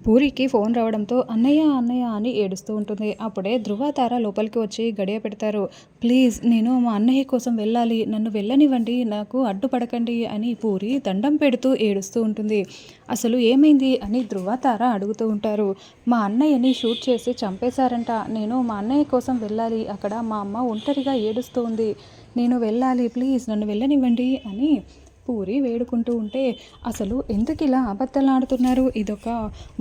పూరికి phone రావడంతో అన్నయ్య అన్నయ్య అని ఏడుస్తూ ఉంటుంది. అప్పుడే ధృవ తార లోపలికి వచ్చి గడియ పెడతారు. ప్లీజ్ నేను మా అన్నయ్య కోసం వెళ్ళాలి, నన్ను వెళ్ళనివ్వండి, నాకు అడ్డుపడకండి అని పూరి దండం పెడుతూ ఏడుస్తూ ఉంటుంది. అసలు ఏమైంది అని ధృవ తార అడుగుతూ ఉంటారు. మా అన్నయ్యని షూట్ చేసి చంపేశారంట, నేను మా అన్నయ్య కోసం వెళ్ళాలి, అక్కడ మా అమ్మ ఒంటరిగా ఏడుస్తూ ఉంది, నేను వెళ్ళాలి, ప్లీజ్ నన్ను వెళ్ళనివ్వండి అని పూరి వేడుకుంటూ ఉంటే, అసలు ఎందుకు ఇలా అబద్ధాలాడుతున్నారు, ఇదొక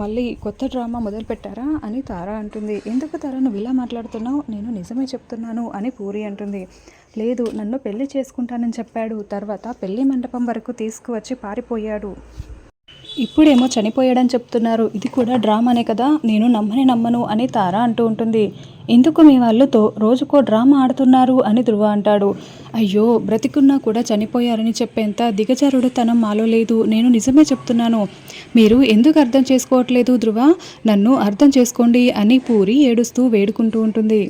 మళ్ళీ కొత్త డ్రామా మొదలుపెట్టారా అని తార అంటుంది. ఎందుకు తార నువ్వు ఇలా మాట్లాడుతున్నావు, నేను నిజమే చెప్తున్నాను అని పూరి అంటుంది. లేదు, నన్ను పెళ్లి చేసుకుంటానని చెప్పాడు, తర్వాత పెళ్లి మండపం వరకు తీసుకువచ్చి పారిపోయాడు, ఇప్పుడేమో చనిపోయాడని చెప్తున్నారు, ఇది కూడా డ్రామానే కదా, నేను నమ్మను అని తార అంటూ ఉంటుంది. ఎందుకు మీ వాళ్ళతో రోజుకో డ్రామా ఆడుతున్నారు అని ధృవ అంటాడు. అయ్యో, బ్రతికున్నా కూడా చనిపోయారని చెప్పేంత దిగజారుడుతనం మాలో లేదు, నేను నిజమే చెప్తున్నాను, మీరు ఎందుకు అర్థం చేసుకోవట్లేదు ధృవ, నన్ను అర్థం చేసుకోండి అని పూరి ఏడుస్తూ వేడుకుంటూ ఉంటుంది.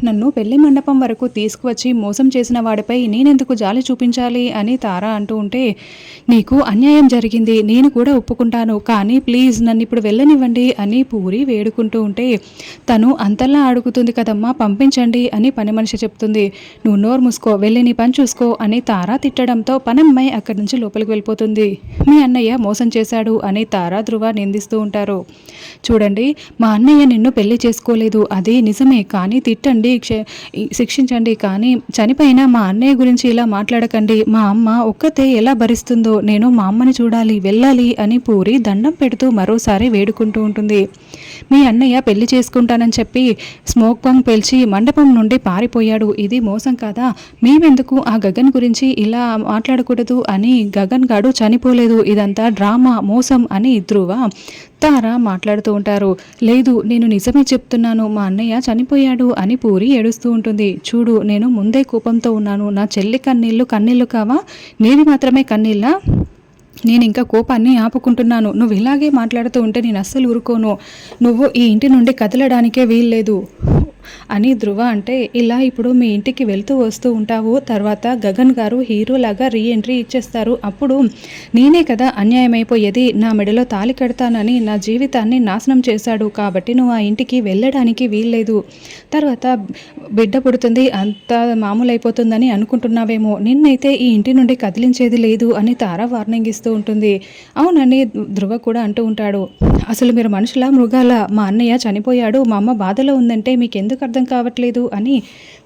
నన్ను పెళ్లి మండపం వరకు తీసుకువచ్చి మోసం చేసిన వాడిపై నేనెందుకు జాలి చూపించాలి అని తార అంటూ ఉంటే, నీకు అన్యాయం జరిగింది, నేను కూడా ఒప్పుకుంటాను, కానీ ప్లీజ్ నన్ను ఇప్పుడు వెళ్ళనివ్వండి అని పూరి వేడుకుంటూ ఉంటే, తను అంతలా అడుగుతుంది కదమ్మా, పంపించండి అని పని మనిషి చెప్తుంది. నువ్వు నోరు మూసుకో, వెళ్ళి నీ పని చూసుకో అని తార తిట్టడంతో పనమ్మాయి అక్కడి నుంచి లోపలికి వెళ్ళిపోతుంది. మీ అన్నయ్య మోసం చేశాడు అని తార ధృవ నిందిస్తూ ఉంటారు. చూడండి, మా అన్నయ్య నిన్ను పెళ్లి చేసుకోలేదు, అది నిజమే, కానీ తిట్టండి, శిక్షించండి, కానీ చనిపోయినా మా అన్నయ్య గురించి ఇలా మాట్లాడకండి, మా అమ్మ ఒక్కతే ఎలా భరిస్తుందో, నేను మా అమ్మని చూడాలి, వెళ్ళాలి అని పూరి దండం పెడుతూ మరోసారి వేడుకుంటూ ఉంటుంది. మీ అన్నయ్య పెళ్లి చేసుకుంటానని చెప్పి స్మోక్ బాంబ్ పేల్చి మండపం నుండి పారిపోయాడు, ఇది మోసం కాదా, మేమెందుకు ఆ గగన్ గురించి ఇలా మాట్లాడకూడదు అని, గగన్ గాడు చనిపోలేదు, ఇదంతా డ్రామా, మోసం అని ధృవ తార మాట్లాడుతూ ఉంటారు. లేదు, నేను నిజమే చెప్తున్నాను, మా అన్నయ్య చనిపోయాడు అని పూరి ఏడుస్తూ ఉంటుంది. చూడు, నేను ముందే కోపంతో ఉన్నాను, నా చెల్లి కన్నీళ్ళు కావా, నీది మాత్రమే కన్నీళ్ళా, నేను ఇంకా కోపాన్ని ఆపుకుంటున్నాను, నువ్వు ఇలాగే మాట్లాడుతూ ఉంటే నేను అస్సలు ఊరుకోను, నువ్వు ఈ ఇంటి నుండి కదలడానికే వీల్లేదు అని ధృవ అంటే, ఇలా ఇప్పుడు మీ ఇంటికి వెళ్తూ వస్తూ ఉంటావు, తర్వాత గగన్ గారు హీరోలాగా రీఎంట్రీ ఇచ్చేస్తారు, అప్పుడు నేనే కదా అన్యాయం అయిపోయేది, నా మెడలో తాళి కడతానని నా జీవితాన్ని నాశనం చేశాడు, కాబట్టి నువ్వు ఆ ఇంటికి వెళ్ళడానికి వీల్లేదు, తర్వాత బిడ్డ పుడుతుంది, అంత మామూలు అయిపోతుందని అనుకుంటున్నావేమో, నిన్నైతే ఈ ఇంటి నుండి కదిలించేది లేదు అని తార వార్నింగ్ ఇస్తూ ఉంటుంది. అవునని ధృవ కూడా అంటూ ఉంటాడు. అసలు మీరు మనుషుల మృగాల, మా అన్నయ్య చనిపోయాడు, మా అమ్మ బాధలో ఉందంటే మీకు ఎందుకు అర్థం కావట్లేదు అని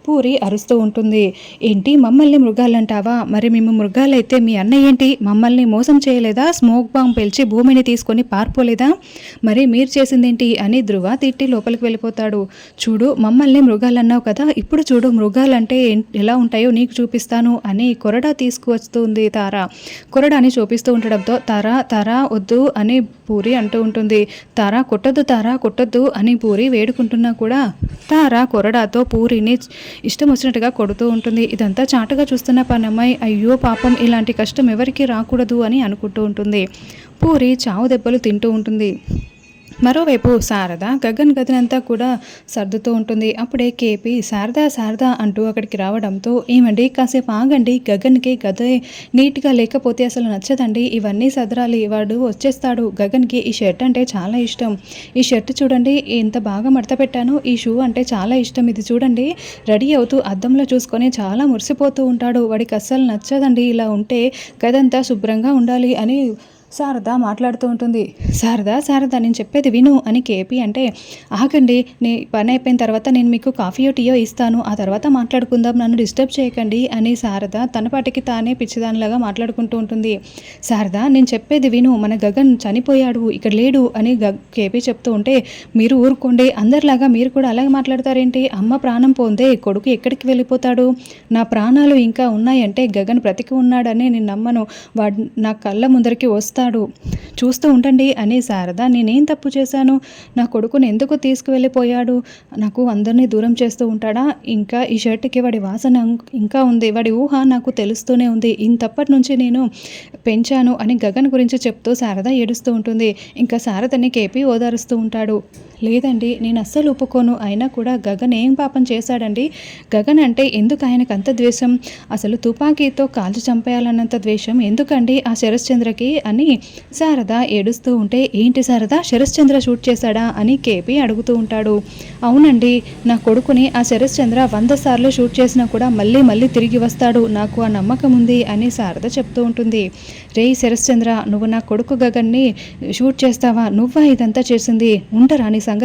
పూరి అరుస్తూ ఉంటుంది. ఏంటి, మమ్మల్ని మృగాలంటావా, మరి మేము మృగాలైతే మీ అన్నయ్య ఏంటి, మమ్మల్ని మోసం చేయలేదా, స్మోక్ బాంబ్ పేల్చి భూమిని తీసుకొని పారిపోలేదా, మరి మీరు చేసిందేంటి అని ధృవ తిట్టి లోపలికి వెళ్ళిపోతాడు. చూడు, మమ్మల్ని మృగాలన్నావు కదా, ఇప్పుడు చూడు మృగాలంటే ఎలా ఉంటాయో నీకు చూపిస్తాను అని కొరడా తీసుకువస్తుంది తార. కొరడాని చూపిస్తూ ఉండడంతో తార వద్దు అని పూరి అంటూ ఉంటుంది. తార కొట్టొద్దు అని పూరి వేడుకుంటున్నా కూడా తార కొరడాతో పూరిని ఇష్టం వచ్చినట్టుగా కొడుతూ ఉంటుంది. ఇదంతా చాటుగా చూస్తున్న పనమ్మాయి, అయ్యో పాపం, ఇలాంటి కష్టం ఎవరికి రాకూడదు అని అనుకుంటూ ఉంటుంది. పూరి చావు దెబ్బలు తింటూ ఉంటుంది. మరోవైపు శారద గగన్ గదినంతా కూడా సర్దుతూ ఉంటుంది. అప్పుడే కేపీ శారదా అంటూ అక్కడికి రావడంతో, ఏమండి కాసేపు ఆగండి, గగన్కి గదే నీట్గా లేకపోతే అసలు నచ్చదండి, ఇవన్నీ సదరాలి, వాడు వచ్చేస్తాడు, గగన్కి ఈ షర్ట్ అంటే చాలా ఇష్టం, ఈ షర్ట్ చూడండి ఎంత బాగా మడత పెట్టాను, ఈ షూ అంటే చాలా ఇష్టం, ఇది చూడండి, రెడీ అవుతూ అద్దంలో చూసుకొని చాలా మురిసిపోతూ ఉంటాడు, వాడికి అస్సలు నచ్చదండి ఇలా ఉంటే, గదంతా శుభ్రంగా ఉండాలి అని శారద మాట్లాడుతూ ఉంటుంది. శారద నేను చెప్పేది విను అని కేపీ అంటే, ఆగండి, నీ పని అయిపోయిన తర్వాత నేను మీకు కాఫీయో టీయో ఇస్తాను, ఆ తర్వాత మాట్లాడుకుందాం, నన్ను డిస్టర్బ్ చేయకండి అని శారద తన పాటికి తానే పిచ్చిదానిలాగా మాట్లాడుకుంటూ ఉంటుంది. శారద, నేను చెప్పేది విను, మన గగన్ చనిపోయాడు, ఇక్కడ లేడు అని కేపీ చెప్తూ ఉంటే, మీరు ఊరుకోండి, అందరిలాగా మీరు కూడా అలాగే మాట్లాడతారేంటి, అమ్మ ప్రాణం పోందే, కొడుకు ఎక్కడికి వెళ్ళిపోతాడు, నా ప్రాణాలు ఇంకా ఉన్నాయంటే గగన్ బ్రతికి ఉన్నాడని నేను నమ్మను, వాడు నా కళ్ళ ముందరికి వస్తాడు, చూస్తూ ఉండండి అని శారద, నేనేం తప్పు చేశాను, నా కొడుకుని ఎందుకు తీసుకువెళ్ళిపోయాడు, నాకు అందరినీ దూరం చేస్తూ ఉంటాడా, ఇంకా ఈ షర్ట్కి వాడి వాసన ఇంకా ఉంది, వాడి ఊహ నాకు తెలుస్తూనే ఉంది, ఇంతప్పటి నుంచి నేను పెంచాను అని గగన్ గురించి చెప్తూ శారద ఏడుస్తూ ఉంటుంది. ఇంకా శారదని కేపీ ఓదారుస్తూ ఉంటాడు. లేదండి, నేను అస్సలు ఒప్పుకోను, అయినా కూడా గగన్ ఏం పాపం చేశాడండి, గగన్ అంటే ఎందుకు ఆయనకు అంత ద్వేషం, అసలు తుపాకీతో కాల్చి చంపేయాలన్నంత ద్వేషం ఎందుకండి ఆ శరశ్చంద్రకి అని అని శారద ఏడుస్తూ ఉంటే, ఏంటి శారద శరశ్చంద్ర షూట్ చేశాడా అని కేపీ అడుగుతూ ఉంటాడు. అవునండి, నా కొడుకుని ఆ శరశ్చంద్ర 100 సార్లు షూట్ చేసినా కూడా మళ్ళీ మళ్ళీ తిరిగి వస్తాడు, నాకు ఆ నమ్మకం ఉంది అని శారద చెప్తూ ఉంటుంది. రేయ్ శరశ్చంద్ర, నువ్వు నా కొడుకు గగన్ని షూట్ చేస్తావా? నువ్వా ఇదంతా చేసింది? ఉండరా నీ సంగతి